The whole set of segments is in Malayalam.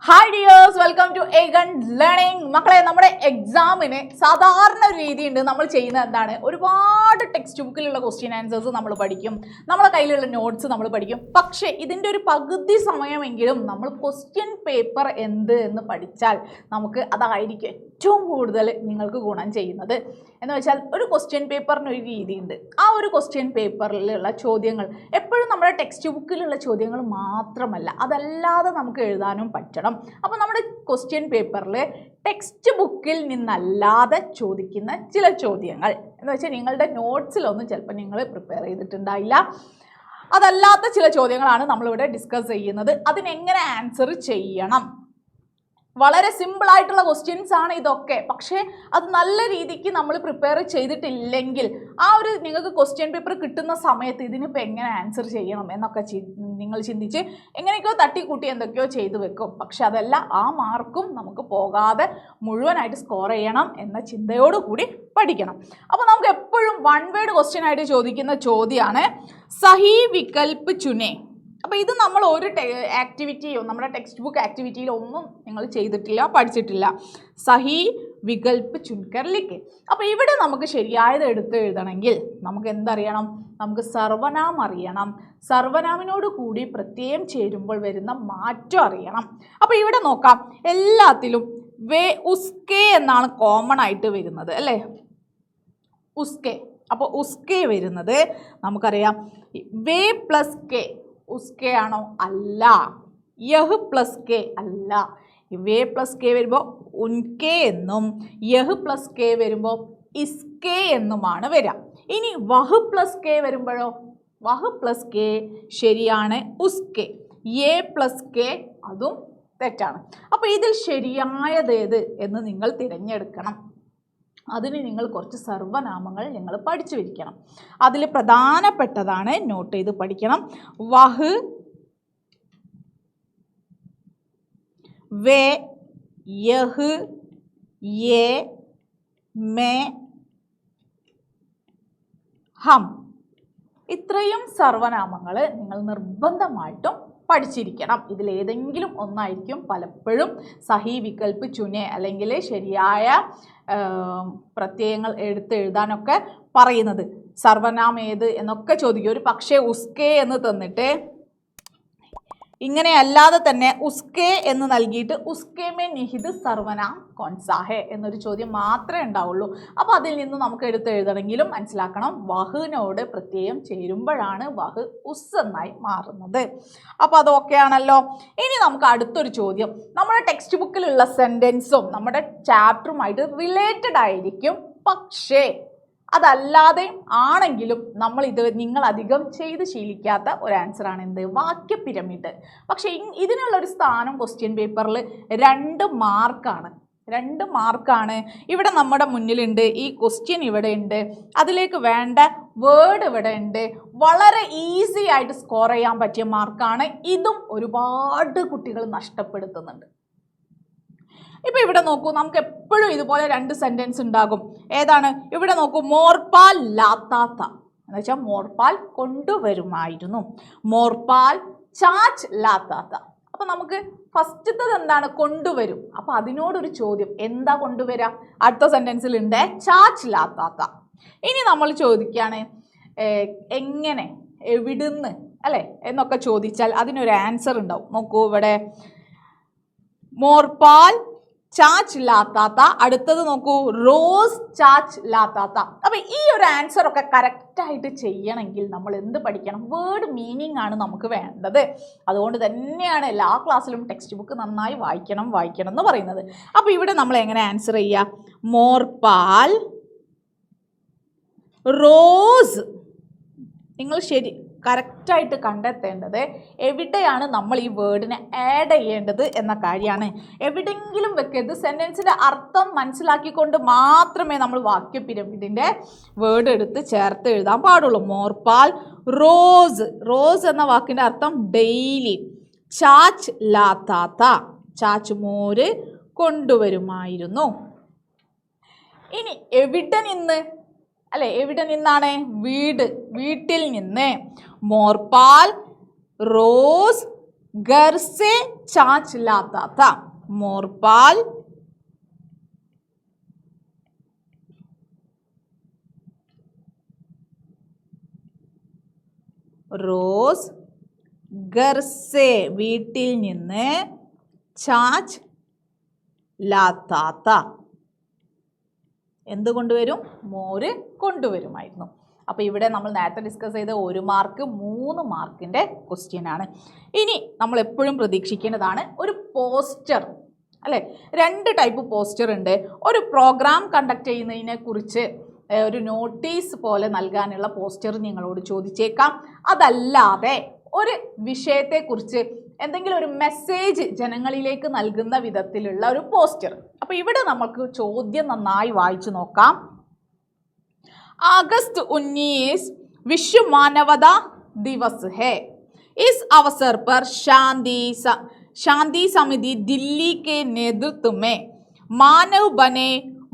Hi dears, welcome to again learning. മക്കളെ, നമ്മുടെ എക്സാമിന് സാധാരണ ഒരു രീതിയുണ്ട്. നമ്മൾ ചെയ്യുന്നത് എന്താണ്? ഒരുപാട് ടെക്സ്റ്റ് ബുക്കിലുള്ള ക്വസ്റ്റ്യൻ ആൻസേഴ്സ് നമ്മൾ പഠിക്കും, നമ്മളെ കയ്യിലുള്ള നോട്ട്സ് നമ്മൾ പഠിക്കും. പക്ഷേ ഇതിൻ്റെ ഒരു പകുതി സമയമെങ്കിലും നമ്മൾ ക്വസ്റ്റ്യൻ പേപ്പർ എന്ത് എന്ന് പഠിച്ചാൽ നമുക്ക് അതായിരിക്കും ഏറ്റവും കൂടുതൽ നിങ്ങൾക്ക് ഗുണം ചെയ്യുന്നത്. എന്ന് വെച്ചാൽ ഒരു ക്വസ്റ്റ്യൻ പേപ്പറിനൊരു രീതിയുണ്ട്. ആ ഒരു ക്വസ്റ്റ്യൻ പേപ്പറിലുള്ള ചോദ്യങ്ങൾ എപ്പോഴും നമ്മുടെ ടെക്സ്റ്റ് ബുക്കിലുള്ള ചോദ്യങ്ങൾ മാത്രമല്ല, അതല്ലാതെ നമുക്ക് എഴുതാനും പറ്റണം. അപ്പോൾ നമ്മുടെ ക്വസ്റ്റ്യൻ പേപ്പറിൽ ടെക്സ്റ്റ് ബുക്കിൽ നിന്നല്ലാതെ ചോദിക്കുന്ന ചില ചോദ്യങ്ങൾ എന്ന് വെച്ചാൽ നിങ്ങളുടെ നോട്ട്സിലൊന്നും ചിലപ്പോൾ നിങ്ങൾ പ്രിപ്പയർ ചെയ്തിട്ടുണ്ടായില്ല, അതല്ലാത്ത ചില ചോദ്യങ്ങളാണ് നമ്മളിവിടെ ഡിസ്കസ് ചെയ്യുന്നത്. അതിനെങ്ങനെ ആൻസർ ചെയ്യണം? വളരെ സിമ്പിളായിട്ടുള്ള ക്വസ്റ്റ്യൻസ് ആണ് ഇതൊക്കെ. പക്ഷേ അത് നല്ല രീതിക്ക് നമ്മൾ പ്രിപ്പയർ ചെയ്തിട്ടില്ലെങ്കിൽ ആ ഒരു നിങ്ങൾക്ക് ക്വസ്റ്റ്യൻ പേപ്പർ കിട്ടുന്ന സമയത്ത് ഇതിനിപ്പോൾ എങ്ങനെ ആൻസർ ചെയ്യണം എന്നൊക്കെ നിങ്ങൾ ചിന്തിച്ച് എങ്ങനെയൊക്കെയോ തട്ടിക്കൂട്ടി എന്തൊക്കെയോ ചെയ്തു വെക്കും. പക്ഷെ അതല്ല, ആ മാർക്കും നമുക്ക് പോകാതെ മുഴുവനായിട്ട് സ്കോർ ചെയ്യണം എന്ന ചിന്തയോടുകൂടി പഠിക്കണം. അപ്പോൾ നമുക്ക് എപ്പോഴും വൺ വേർഡ് ക്വസ്റ്റ്യൻ ആയിട്ട് ചോദിക്കുന്ന ചോദ്യമാണ് സഹി വികൽപ്പ് ചുനെ. അപ്പോൾ ഇത് നമ്മൾ ഒരു ആക്ടിവിറ്റിയോ നമ്മുടെ ടെക്സ്റ്റ് ബുക്ക് ആക്ടിവിറ്റിയിലോ ഒന്നും നിങ്ങൾ ചെയ്തിട്ടില്ല, പഠിച്ചിട്ടില്ല. സഹി വികൽപ്പ് ചുൻകർ ലിഖ്. അപ്പോൾ ഇവിടെ നമുക്ക് ശരിയായത് എടുത്ത് എഴുതണമെങ്കിൽ നമുക്ക് എന്തറിയണം? നമുക്ക് സർവനാം അറിയണം. സർവനാമിനോട് കൂടി പ്രത്യയം ചേരുമ്പോൾ വരുന്ന മാറ്റം അറിയണം. അപ്പോൾ ഇവിടെ നോക്കാം, എല്ലാത്തിലും വേ ഉസ്കെ എന്നാണ് കോമൺ ആയിട്ട് വരുന്നത്, അല്ലേ? ഉസ്കെ. അപ്പോൾ ഉസ്കെ വരുന്നത് നമുക്കറിയാം വേ പ്ലസ് കെ. ഉസ്കെ ആണോ? അല്ല. യഹ് പ്ലസ് കെ അല്ല. വേ പ്ലസ് കെ വരുമ്പോൾ ഉൻകെ എന്നും യഹ് പ്ലസ് കെ വരുമ്പോൾ ഇസ്കെ എന്നുമാണ് വരിക. ഇനി വഹ് പ്ലസ് കെ വരുമ്പോഴോ? വഹ് പ്ലസ് കെ ശരിയാണ്, ഉസ്കെ. യേ പ്ലസ് കെ അതും തെറ്റാണ്. അപ്പോൾ ഇതിൽ ശരിയായതേത് എന്ന് നിങ്ങൾ തിരഞ്ഞെടുക്കണം. അതിന് നിങ്ങൾ കുറച്ച് സർവനാമങ്ങൾ നിങ്ങൾ പഠിച്ചു വയ്ക്കണം. അതിൽ പ്രധാനപ്പെട്ടതാണ്, നോട്ട് ചെയ്ത് പഠിക്കണം. വഹ്, വേ, യഹ്, യേ, മേ, ഹം. ഇത്രയും സർവനാമങ്ങൾ നിങ്ങൾ നിർബന്ധമായിട്ടും പഠിച്ചിരിക്കണം. ഇതിലേതെങ്കിലും ഒന്നായിരിക്കും പലപ്പോഴും സഹി വികൽപ്പ് ചുനെ അല്ലെങ്കിൽ ശരിയായ പ്രത്യയങ്ങൾ എടുത്ത് എഴുതാനൊക്കെ പറയുന്നത്. സർവനാം ഏത് എന്നൊക്കെ ചോദിക്കും. ഒരു പക്ഷേ ഉസ്കെ എന്ന് തന്നിട്ട് ഇങ്ങനെ അല്ലാതെ തന്നെ ഉസ്കെ എന്ന് നൽകിയിട്ട് ഉസ്കെ മേ നിഹിത് സർവനാം കോൺസാഹെ എന്നൊരു ചോദ്യം മാത്രമേ ഉണ്ടാവുള്ളൂ. അപ്പോൾ അതിൽ നിന്ന് നമുക്ക് എടുത്ത് എഴുതണമെങ്കിലും മനസ്സിലാക്കണം, വഹിനോട് പ്രത്യയം ചേരുമ്പോഴാണ് വഹ് ഉസ് എന്നായി മാറുന്നത്. അപ്പോൾ അതൊക്കെ ആണല്ലോ. ഇനി നമുക്ക് അടുത്തൊരു ചോദ്യം. നമ്മുടെ ടെക്സ്റ്റ് ബുക്കിലുള്ള സെൻറ്റൻസും നമ്മുടെ ചാപ്റ്ററുമായിട്ട് റിലേറ്റഡ് ആയിരിക്കും, പക്ഷേ അതല്ലാതെ ആണെങ്കിലും നിങ്ങൾ അധികം ചെയ്ത് ശീലിക്കാത്ത ഒരു ആൻസറാണ് എന്ത്? വാക്യ പിരമിഡ്. പക്ഷേ ഇതിനുള്ളൊരു സ്ഥാനം ക്വസ്റ്റ്യൻ പേപ്പറിൽ 2 മാർക്കാണ്. 2 മാർക്കാണ് ഇവിടെ നമ്മുടെ മുന്നിലുണ്ട്. ഈ ക്വസ്റ്റ്യൻ ഇവിടെ ഉണ്ട്, അതിലേക്ക് വേണ്ട വേർഡ് ഇവിടെ ഉണ്ട്. വളരെ ഈസി ആയിട്ട് സ്കോർ ചെയ്യാൻ പറ്റിയ മാർക്കാണ്. ഇതും ഒരുപാട് കുട്ടികൾ നഷ്ടപ്പെടുത്തുന്നുണ്ട്. ഇപ്പോൾ ഇവിടെ നോക്കൂ, നമുക്ക് എപ്പോഴും ഇതുപോലെ 2 സെൻറ്റൻസ് ഉണ്ടാകും. ഏതാണ്? ഇവിടെ നോക്കൂ, മോർപാൽ ലാത്താത്ത എന്ന് വെച്ചാൽ മോർപാൽ കൊണ്ടുവരുമായിരുന്നു. മോർപാൽ ചാച്ച് ലാത്താത്ത. അപ്പോൾ നമുക്ക് ഫസ്റ്റത്തത് എന്താണ്? കൊണ്ടുവരും. അപ്പോൾ അതിനോടൊരു ചോദ്യം, എന്താ കൊണ്ടുവരിക? അടുത്ത സെൻറ്റൻസിൽ ഉണ്ട് ചാച്ച് ലാത്താത്ത. ഇനി നമ്മൾ ചോദിക്കുകയാണ് എങ്ങനെ, എവിടുന്ന്, അല്ലേ എന്നൊക്കെ ചോദിച്ചാൽ അതിനൊരു ആൻസർ ഉണ്ടാവും. നോക്കൂ, ഇവിടെ മോർപാൽ ചാച്ച് ലാത്താത്ത. അടുത്തത് നോക്കൂ, റോസ് ചാച്ച് ലാത്താത്ത. അപ്പം ഈ ഒരു ആൻസർ ഒക്കെ കറക്റ്റായിട്ട് ചെയ്യണമെങ്കിൽ നമ്മൾ എന്ത് പഠിക്കണം? വേർഡ് മീനിങ് ആണ് നമുക്ക് വേണ്ടത്. അതുകൊണ്ട് തന്നെയാണ് എല്ലാ ക്ലാസ്സിലും ടെക്സ്റ്റ് ബുക്ക് നന്നായി വായിക്കണം എന്ന് പറയുന്നത്. അപ്പോൾ ഇവിടെ നമ്മൾ എങ്ങനെ ആൻസർ ചെയ്യുക? മോർപാൽ റോസ്. നിങ്ങൾ ശരി കറക്റ്റായിട്ട് കണ്ടെത്തേണ്ടത് എവിടെയാണ് നമ്മൾ ഈ വേർഡിനെ ആഡ് ചെയ്യേണ്ടത് എന്ന കാര്യമാണ്. എവിടെയെങ്കിലും വെക്കരുത്. സെൻറ്റൻസിൻ്റെ അർത്ഥം മനസ്സിലാക്കിക്കൊണ്ട് മാത്രമേ നമ്മൾ വാക്യ പിരമിഡിൻ്റെ വേർഡ് എടുത്ത് ചേർത്ത് എഴുതാൻ പാടുള്ളൂ. മോർപാൽ റോസ്. റോസ് എന്ന വാക്കിൻ്റെ അർത്ഥം ഡെയിലി. ചാച്ച് ലാത്താത്ത, ചാച്ച് മോര് കൊണ്ടുവരുമായിരുന്നു. ഇനി എവിടെ നിന്ന്, അല്ലേ? എവിടെ നിന്നാണ്? വീട്, വീട്ടിൽ നിന്ന്. മോർപാൽ റോസ് घर से छाछ लाता था. मोरपाल റോസ് घर से വീട്ടിൽ നിന്ന് छाछ लाता था. എന്ത് കൊണ്ടുവരും? മോര് കൊണ്ടുവരുമായിരുന്നു. അപ്പോൾ ഇവിടെ നമ്മൾ നേരത്തെ ഡിസ്കസ് ചെയ്ത 1 മാർക്ക് 3 മാർക്കിൻ്റെ ക്വസ്റ്റ്യൻ ആണ്. ഇനി നമ്മൾ എപ്പോഴും പ്രതീക്ഷിക്കേണ്ടതാണ് ഒരു പോസ്റ്റർ, അല്ലേ? 2 ടൈപ്പ് പോസ്റ്റർ ഉണ്ട്. ഒരു പ്രോഗ്രാം കണ്ടക്ട് ചെയ്യുന്നതിനെ കുറിച്ച് ഒരു നോട്ടീസ് പോലെ നൽകാനുള്ള പോസ്റ്റർ നിങ്ങളോട് ചോദിച്ചേക്കാം. അതല്ലാതെ ഒരു വിഷയത്തെക്കുറിച്ച് എന്തെങ്കിലും ഒരു മെസ്സേജ് ജനങ്ങളിലേക്ക് നൽകുന്ന വിധത്തിലുള്ള ഒരു പോസ്റ്റർ. അപ്പോൾ ഇവിടെ നമുക്ക് ചോദ്യം നന്നായി വായിച്ചു നോക്കാം. अगस्त 19 विश्व मानवता दिवस है. इस अवसर पर शांति समिति दिल्ली के नेतृत्व में मानव बने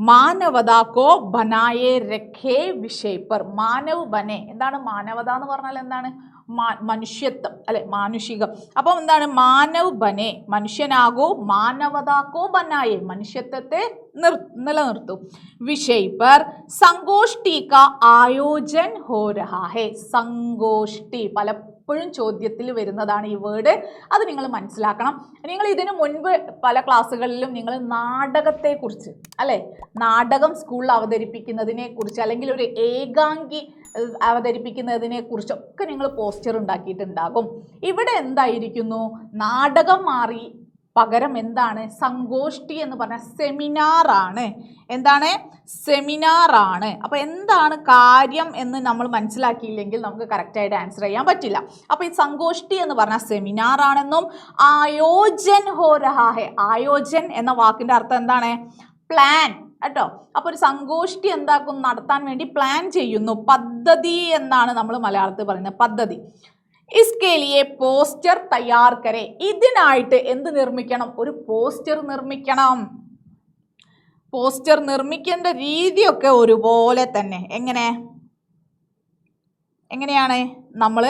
മാനവത കോ ബനായെ രഖേ വിഷയ പർ. മാനവ് ബനെ എന്താണ്? മാനവത എന്ന് പറഞ്ഞാൽ എന്താണ്? മനുഷ്യത്വം, അല്ലെ? മാനുഷികം. അപ്പം എന്താണ്? മാനവ് ബനെ മനുഷ്യനാകൂ, മാനവതാക്കോ ബനായെ മനുഷ്യത്വത്തെ നിലനിർത്തും. വിഷയ പർ സംഗോഷ്ഠി കാ ആയോജൻ ഹോ രഹാ ഹെ. സംഗോഷ്ഠി പലപ്പോഴും ചോദ്യത്തിൽ വരുന്നതാണ് ഈ വേർഡ്. അത് നിങ്ങൾ മനസ്സിലാക്കണം. നിങ്ങൾ ഇതിനു മുൻപ് പല ക്ലാസ്സുകളിലും നിങ്ങൾ നാടകത്തെക്കുറിച്ച്, അല്ലേ, നാടകം സ്കൂളിൽ അവതരിപ്പിക്കുന്നതിനെ കുറിച്ച് അല്ലെങ്കിൽ ഒരു ഏകാംഗി അവതരിപ്പിക്കുന്നതിനെ കുറിച്ചൊക്കെ നിങ്ങൾ പോസ്റ്റർ ഉണ്ടാക്കിയിട്ടുണ്ടാകും. ഇവിടെ എന്തായിരിക്കുന്നു? നാടകം മാറി പകരം എന്താണ്? സംഗോഷ്ഠി എന്ന് പറഞ്ഞാൽ സെമിനാറാണ്. എന്താണ്? സെമിനാറാണ്. അപ്പോൾ എന്താണ് കാര്യം എന്ന് നമ്മൾ മനസ്സിലാക്കിയില്ലെങ്കിൽ നമുക്ക് കറക്റ്റായിട്ട് ആൻസർ ചെയ്യാൻ പറ്റില്ല. അപ്പോൾ ഈ സംഗോഷ്ഠി എന്ന് പറഞ്ഞാൽ സെമിനാറാണെന്നും ആയോജൻ ഹോ രഹാ ഹെ, ആയോജൻ എന്ന വാക്കിൻ്റെ അർത്ഥം എന്താണ്? പ്ലാൻ, കേട്ടോ. അപ്പോൾ ഒരു സംഗോഷ്ഠി എന്താക്കും? നടത്താൻ വേണ്ടി പ്ലാൻ ചെയ്യുന്നു. പദ്ധതി എന്നാണ് നമ്മൾ മലയാളത്തിൽ പറയുന്നത്, പദ്ധതി. इसके लिए പോസ്റ്റർ തയ്യാർ കരെ. ഇതിനായിട്ട് എന്ത് നിർമ്മിക്കണം? ഒരു പോസ്റ്റർ നിർമ്മിക്കണം. പോസ്റ്റർ നിർമ്മിക്കേണ്ട രീതിയൊക്കെ ഒരുപോലെ തന്നെ. എങ്ങനെയാണ്? നമ്മൾ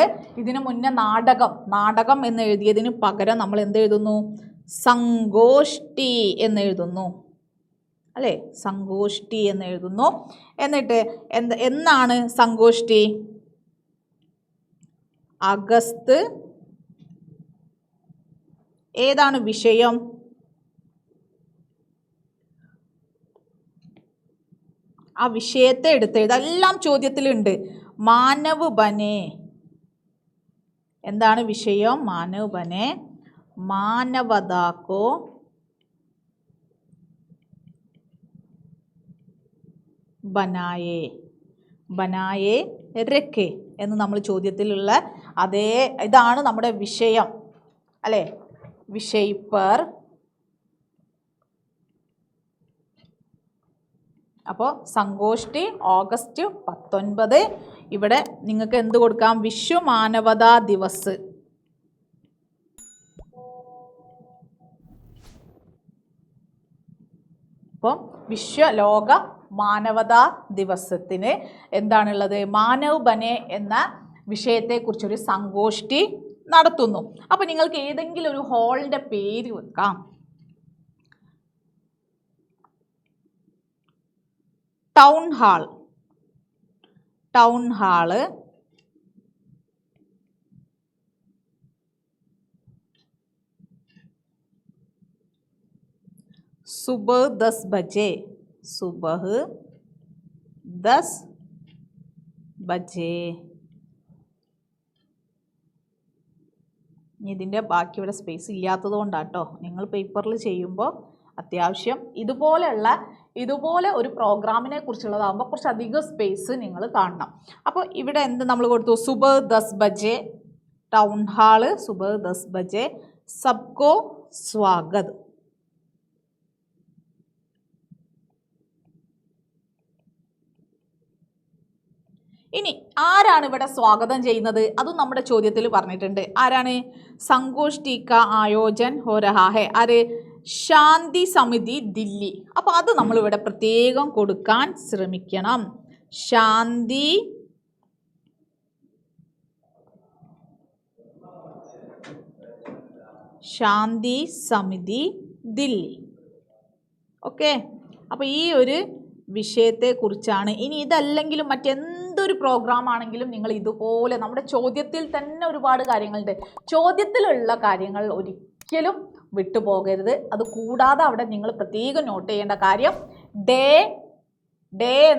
ഇതിനു മുന്നേ നാടകം എന്ന് എഴുതിയതിന് പകരം നമ്മൾ എന്ത് എഴുതുന്നു? സംഗോഷ്ഠി എന്ന് എഴുതുന്നു, അല്ലേ? സംഗോഷ്ഠി എന്ന് എഴുതുന്നു. എന്നിട്ട് എന്നാണ് സംഗോഷ്ഠി? അഗസ്റ്റ്. ഏതാണ് വിഷയം? ആ വിഷയത്തെ എടുത്തെഴുതുക. എല്ലാം ചോദ്യത്തിലുണ്ട്. മാനവ് ബനെ എന്താണ് വിഷയം? മാനവ് ബനെ മാനവതാക്കോ ബനായെ രഖേ എന്ന് നമ്മൾ ചോദ്യത്തിലുള്ള അതേ ഇതാണ് നമ്മുടെ വിഷയം, അല്ലേ? വിഷയ പർ. അപ്പോൾ സംഗോഷ്ഠി ഓഗസ്റ്റ് 19. ഇവിടെ നിങ്ങൾക്ക് എന്ത് കൊടുക്കാം? വിശ്വ മാനവതാ ദിവസ്. അപ്പം ലോക മാനവതാ ദിവസത്തിന് എന്താണുള്ളത്? മാനവ് ബനെ എന്ന വിഷയത്തെക്കുറിച്ചൊരു സംഗോഷ്ഠി നടത്തുന്നു. അപ്പോൾ നിങ്ങൾക്ക് ഏതെങ്കിലും ഒരു ഹാളിൻ്റെ പേര് വെക്കാം. ടൗൺ ഹാള്, സുബഹ് 10 बजे. ഇതിൻ്റെ ബാക്കി ഇവിടെ സ്പേസ് ഇല്ലാത്തത് കൊണ്ടാട്ടോ. നിങ്ങൾ പേപ്പറിൽ ചെയ്യുമ്പോൾ അത്യാവശ്യം ഇതുപോലെ ഒരു പ്രോഗ്രാമിനെ കുറിച്ചുള്ളതാകുമ്പോൾ കുറച്ചധികം സ്പേസ് നിങ്ങൾ കാണണം. അപ്പോൾ ഇവിടെ എന്ത് നമ്മൾ കൊടുത്തു? സുബഹ് 10 बजे ടൗൺ ഹാള്, സുബഹ് 10 बजे സബ്കോ സ്വാഗത്. ഇനി ആരാണ് ഇവിടെ സ്വാഗതം ചെയ്യുന്നത്? അതും നമ്മുടെ ചോദ്യത്തിൽ പറഞ്ഞിട്ടുണ്ട്. ആരാണ്? സംഗോഷ്ഠി കാ ആയോജൻ ഹോ രഹാ ഹെ. ആര്? ശാന്തി സമിതി ദില്ലി. അപ്പോൾ അത് നമ്മളിവിടെ പ്രത്യേകം കൊടുക്കാൻ ശ്രമിക്കണം. ശാന്തി ശാന്തി സമിതി ദില്ലി. ഓക്കെ, അപ്പോൾ ഈ ഒരു വിഷയത്തെക്കുറിച്ചാണ്. ഇനി ഇതല്ലെങ്കിലും മറ്റെന്തൊരു പ്രോഗ്രാം ആണെങ്കിലും നിങ്ങൾ ഇതുപോലെ നമ്മുടെ ചോദ്യത്തിൽ തന്നെ ഒരുപാട് കാര്യങ്ങളുണ്ട്. ചോദ്യത്തിലുള്ള കാര്യങ്ങൾ ഒരിക്കലും വിട്ടുപോകരുത്. അത് കൂടാതെ അവിടെ നിങ്ങൾ പ്രത്യേകം നോട്ട് ചെയ്യേണ്ട കാര്യം ഡേ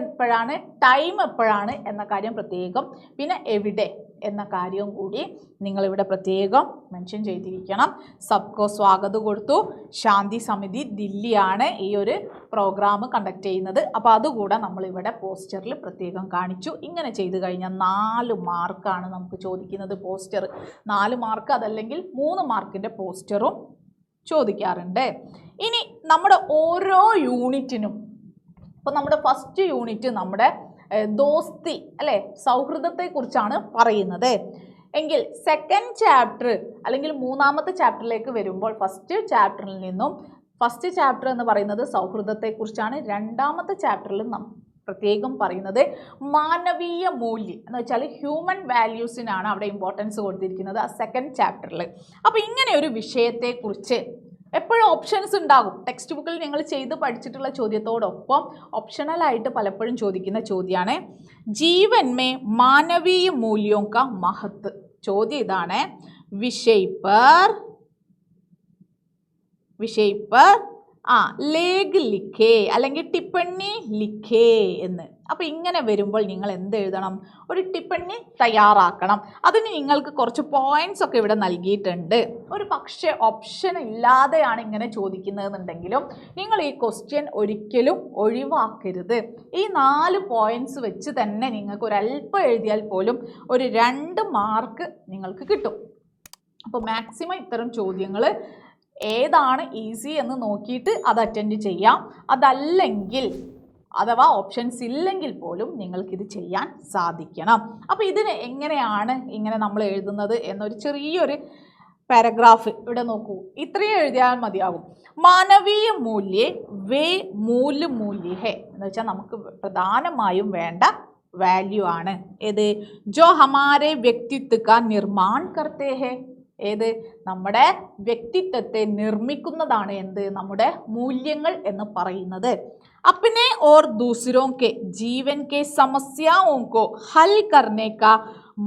എപ്പോഴാണ്, ടൈം എപ്പോഴാണ് എന്ന കാര്യം പ്രത്യേകം, പിന്നെ എവിടെ എന്ന കാര്യവും കൂടി നിങ്ങളിവിടെ പ്രത്യേകം മെൻഷൻ ചെയ്തിരിക്കണം. സബ്കോ സ്വാഗത് കൊടുത്തു. ശാന്തി സമിതി ദില്ലിയാണ് ഈ ഒരു പ്രോഗ്രാം കണ്ടക്ട് ചെയ്യുന്നത്. അപ്പോൾ അതുകൂടെ നമ്മളിവിടെ പോസ്റ്ററിൽ പ്രത്യേകം കാണിച്ചു. ഇങ്ങനെ ചെയ്തു കഴിഞ്ഞാൽ 4 മാർക്കാണ് നമുക്ക് ചോദിക്കുന്നത്. പോസ്റ്റർ 4 മാർക്ക്, അതല്ലെങ്കിൽ 3 മാർക്കിൻ്റെ പോസ്റ്ററും ചോദിക്കാറുണ്ട്. ഇനി നമ്മുടെ ഓരോ യൂണിറ്റിനും, അപ്പോൾ നമ്മുടെ ഫസ്റ്റ് യൂണിറ്റ് നമ്മുടെ ദോസ്തി അല്ലേ, സൗഹൃദത്തെക്കുറിച്ചാണ് പറയുന്നത് എങ്കിൽ സെക്കൻഡ് ചാപ്റ്റർ അല്ലെങ്കിൽ 3ാമത്തെ ചാപ്റ്ററിലേക്ക് വരുമ്പോൾ ഫസ്റ്റ് ചാപ്റ്ററിൽ നിന്നും, ഫസ്റ്റ് ചാപ്റ്റർ എന്ന് പറയുന്നത് സൗഹൃദത്തെക്കുറിച്ചാണ്. 2ാമത്തെ ചാപ്റ്ററിൽ പ്രത്യേകം പറയുന്നത് മാനവീയ മൂല്യം എന്ന് വെച്ചാൽ ഹ്യൂമൻ വാല്യൂസിനാണ് അവിടെ ഇമ്പോർട്ടൻസ് കൊടുത്തിരിക്കുന്നത് ആ സെക്കൻഡ് ചാപ്റ്ററിൽ. അപ്പോൾ ഇങ്ങനെ ഒരു വിഷയത്തെക്കുറിച്ച് എപ്പോഴും ഓപ്ഷൻസ് ഉണ്ടാകും. ടെക്സ്റ്റ് ബുക്കിൽ നിങ്ങൾ ചെയ്ത് പഠിച്ചിട്ടുള്ള ചോദ്യത്തോടൊപ്പം ഓപ്ഷണലായിട്ട് പലപ്പോഴും ചോദിക്കുന്ന ചോദ്യമാണ് ജീവൻ മേ മാനവീയ മൂല്യോं का महत्व. ചോദ്യം ഇതാണ്, വിഷയ് പർ ലേഖ് ലിഖേ അല്ലെങ്കിൽ ടിപ്പണ്ണി ലിഖേ എന്ന്. അപ്പോൾ ഇങ്ങനെ വരുമ്പോൾ നിങ്ങൾ എന്ത് എഴുതണം? ഒരു ടിപ്പണ്ണി തയ്യാറാക്കണം. അതിന് നിങ്ങൾക്ക് കുറച്ച് പോയിന്റ്സ് ഒക്കെ ഇവിടെ നൽകിയിട്ടുണ്ട്. ഒരു പക്ഷേ ഓപ്ഷൻ ഇല്ലാതെയാണ് ഇങ്ങനെ ചോദിക്കുന്നതെന്നുണ്ടെങ്കിലും നിങ്ങൾ ഈ ക്വസ്റ്റ്യൻ ഒരിക്കലും ഒഴിവാക്കരുത്. ഈ 4 പോയിന്റ്സ് വെച്ച് തന്നെ നിങ്ങൾക്ക് ഒരല്പം എഴുതിയാൽ പോലും ഒരു 2 മാർക്ക് നിങ്ങൾക്ക് കിട്ടും. അപ്പോൾ മാക്സിമം ഇത്തരം ചോദ്യങ്ങൾ ഏതാണ് ഈസി എന്ന് നോക്കിയിട്ട് അത് അറ്റൻഡ് ചെയ്യാം. അതല്ലെങ്കിൽ അഥവാ ഓപ്ഷൻസ് ഇല്ലെങ്കിൽ പോലും നിങ്ങൾക്കിത് ചെയ്യാൻ സാധിക്കണം. അപ്പോൾ ഇതിന് എങ്ങനെയാണ് ഇങ്ങനെ നമ്മൾ എഴുതുന്നത് എന്നൊരു ചെറിയൊരു പാരഗ്രാഫ് ഇവിടെ നോക്കൂ. ഇത്രയും എഴുതിയാൽ മതിയാകും. മാനവീയ മൂല്യേ വേ മൂല്യ ഹേ എന്ന് വെച്ചാൽ നമുക്ക് പ്രധാനമായും വേണ്ട വാല്യൂ ആണ്. ഏത്? ജോ ഹമാരെ വ്യക്തിത്വ കാ നിർമ്മാൺ കർത്തേ ഹേ. ഏത്? നമ്മുടെ വ്യക്തിത്വത്തെ നിർമ്മിക്കുന്നതാണ് എന്ത്? നമ്മുടെ മൂല്യങ്ങൾ എന്ന് പറയുന്നത്. अपने और दूसरों के जीवन के समस्याओं को हल करने का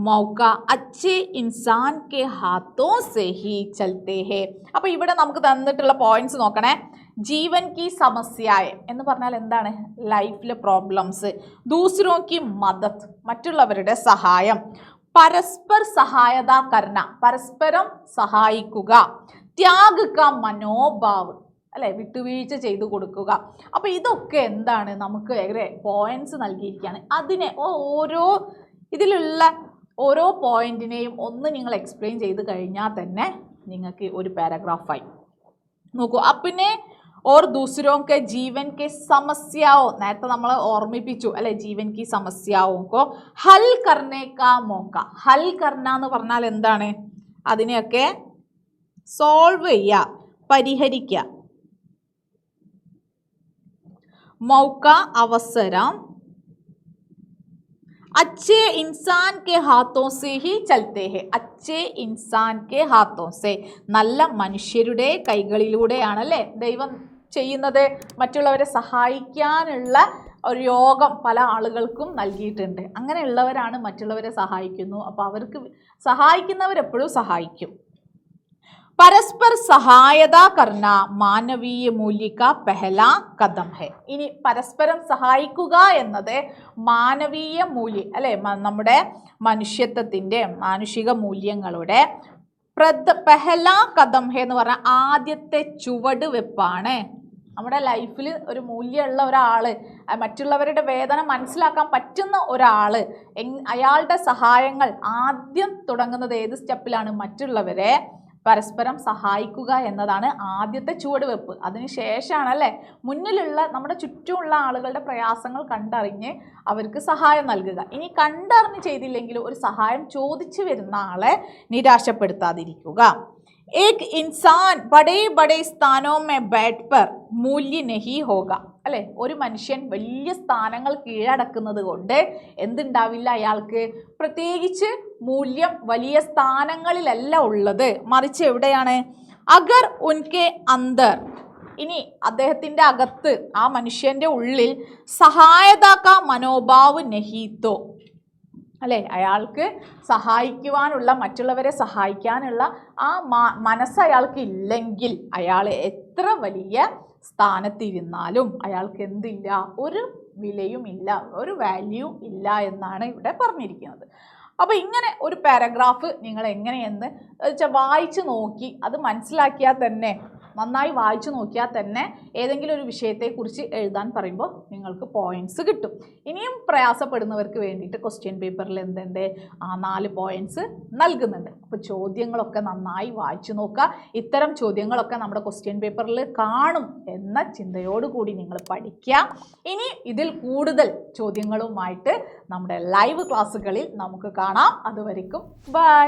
मौका अच्छे इंसान के हाथों से ही चलते हैं. അപ്പോൾ ഇവിടെ നമുക്ക് തന്നിട്ടുള്ള പോയിന്റ്സ് നോക്കണേ. ജീവൻ കി സമസ്യായ എന്ന് പറഞ്ഞാൽ എന്താണ്? ലൈഫിലെ പ്രോബ്ലംസ്. ദൂസറോं की मदद മറ്റുള്ളവരുടെ സഹായം. പരസ്പർ സഹായത കർണ പരസ്പരം സഹായിക്കുക. ത്യാഗ് കാ മനോഭാവ് അല്ലെ, വിട്ടുവീഴ്ച ചെയ്തു കൊടുക്കുക. അപ്പോൾ ഇതൊക്കെ എന്താണ്? നമുക്ക് പോയിന്റ്സ് നൽകിയിരിക്കുകയാണ്. അതിനെ ഓരോ ഇതിലുള്ള ഓരോ പോയിന്റിനെയും ഒന്ന് നിങ്ങൾ എക്സ്പ്ലെയിൻ ചെയ്ത് കഴിഞ്ഞാൽ തന്നെ നിങ്ങൾക്ക് ഒരു പാരഗ്രാഫായി. നോക്കൂ, അപ്പിനെ ഓർ ദൂസരോं के जीवन के समस्याओं, നേരത്തെ നമ്മൾ ഓർമ്മിപ്പിച്ചു അല്ലെ, ജീവൻ की समस्याओं को हल करने का मौका. ഹൽ കർണ എന്ന് പറഞ്ഞാൽ എന്താണ്? അതിനെയൊക്കെ സോൾവ് ചെയ്യുക, പരിഹരിക്കുക. मौका അവസരം. अच्छे इंसान के हाथों से ही चलते हैं. अच्छे इंसान के हाथों से നല്ല മനുഷ്യരുടെ കൈകളിലൂടെയാണ് അല്ലേ ദൈവം ചെയ്യുന്നത്. മറ്റുള്ളവരെ സഹായിക്കാനുള്ള ഒരു യോഗം പല ആളുകൾക്കും നൽകിയിട്ടുണ്ട്. അങ്ങനെയുള്ളവരാണ് മറ്റുള്ളവരെ സഹായിക്കുന്നു. അപ്പോൾ അവർക്ക് സഹായിക്കുന്നവരെപ്പോഴും സഹായിക്കും. പരസ്പർ സഹായത കർണ മാനവീയ മൂല്യ കാ പെഹല കദം ഹെ. ഇനി പരസ്പരം സഹായിക്കുക എന്നത് മാനവീയ മൂല്യം അല്ലെ, നമ്മുടെ മനുഷ്യത്വത്തിൻ്റെ മാനുഷിക മൂല്യങ്ങളുടെ പെഹല കദം ഹെ എന്ന് പറഞ്ഞാൽ ആദ്യത്തെ ചുവട് വെപ്പാണ്. നമ്മുടെ ലൈഫിൽ ഒരു മൂല്യമുള്ള ഒരാൾ, മറ്റുള്ളവരുടെ വേദന മനസ്സിലാക്കാൻ പറ്റുന്ന ഒരാൾ, അയാളുടെ സഹായങ്ങൾ ആദ്യം തുടങ്ങുന്നത് ഏത് സ്റ്റെപ്പിലാണ്? മറ്റുള്ളവരെ പരസ്പരം സഹായിക്കുക എന്നതാണ് ആദ്യത്തെ ചുവടുവെപ്പ്. അതിനുശേഷമാണ് അല്ലേ മുന്നിലുള്ള നമ്മുടെ ചുറ്റുമുള്ള ആളുകളുടെ പ്രയാസങ്ങൾ കണ്ടറിഞ്ഞ് അവർക്ക് സഹായം നൽകുക. ഇനി കണ്ടറിഞ്ഞ് ചെയ്തില്ലെങ്കിൽ ഒരു സഹായം ചോദിച്ചു വരുന്ന ആളെ നിരാശപ്പെടുത്താതിരിക്കുക. एक इंसान बड़े बड़े स्थानों में बैठकर മൂല്യ നഹി ഹോഗ അല്ലെ, ഒരു മനുഷ്യൻ വലിയ സ്ഥാനങ്ങൾ കീഴടക്കുന്നത് കൊണ്ട് എന്തുണ്ടാവില്ല? അയാൾക്ക് പ്രത്യേകിച്ച് മൂല്യം വലിയ സ്ഥാനങ്ങളിലല്ല ഉള്ളത്, മറിച്ച് എവിടെയാണ്? അഗർ ഉൻകെ അന്തർ, ഇനി അദ്ദേഹത്തിൻ്റെ അകത്ത് ആ മനുഷ്യൻ്റെ ഉള്ളിൽ സഹായത കാ മനോഭാവ് നഹീത്തോ, അല്ലേ, അയാൾക്ക് സഹായിക്കുവാനുള്ള, മറ്റുള്ളവരെ സഹായിക്കാനുള്ള ആ മനസ്സ് അയാൾക്ക് ഇല്ലെങ്കിൽ അയാൾ എത്ര വലിയ സ്ഥാനത്തിരുന്നാലും അയാൾക്ക് എന്തില്ല, ഒരു വിലയും ഇല്ല, ഒരു വാല്യൂ ഇല്ല എന്നാണ് ഇവിടെ പറഞ്ഞിരിക്കുന്നത്. അപ്പോൾ ഇങ്ങനെ ഒരു പാരഗ്രാഫ് നിങ്ങൾ എങ്ങനെയെന്ന് വായിച്ച് നോക്കി അത് മനസ്സിലാക്കിയാൽ തന്നെ, നന്നായി വായിച്ചു നോക്കിയാൽ തന്നെ ഏതെങ്കിലും ഒരു വിഷയത്തെക്കുറിച്ച് എഴുതാൻ പറയുമ്പോൾ നിങ്ങൾക്ക് പോയിൻറ്റ്സ് കിട്ടും. ഇനിയും പ്രയാസപ്പെടുന്നവർക്ക് വേണ്ടിയിട്ട് ക്വസ്റ്റ്യൻ പേപ്പറിൽ എന്തുണ്ട്, 4 പോയിൻറ്റ്സ് നൽകുന്നുണ്ട്. അപ്പോൾ ചോദ്യങ്ങളൊക്കെ നന്നായി വായിച്ചു നോക്കുക. ഇത്തരം ചോദ്യങ്ങളൊക്കെ നമ്മുടെ ക്വസ്റ്റ്യൻ പേപ്പറിൽ കാണും എന്ന ചിന്തയോടുകൂടി നിങ്ങൾ പഠിക്കുക. ഇനി ഇതിൽ കൂടുതൽ ചോദ്യങ്ങളുമായിട്ട് നമ്മുടെ ലൈവ് ക്ലാസ്സുകളിൽ നമുക്ക് കാണാം. അതുവരെക്കും ബൈ.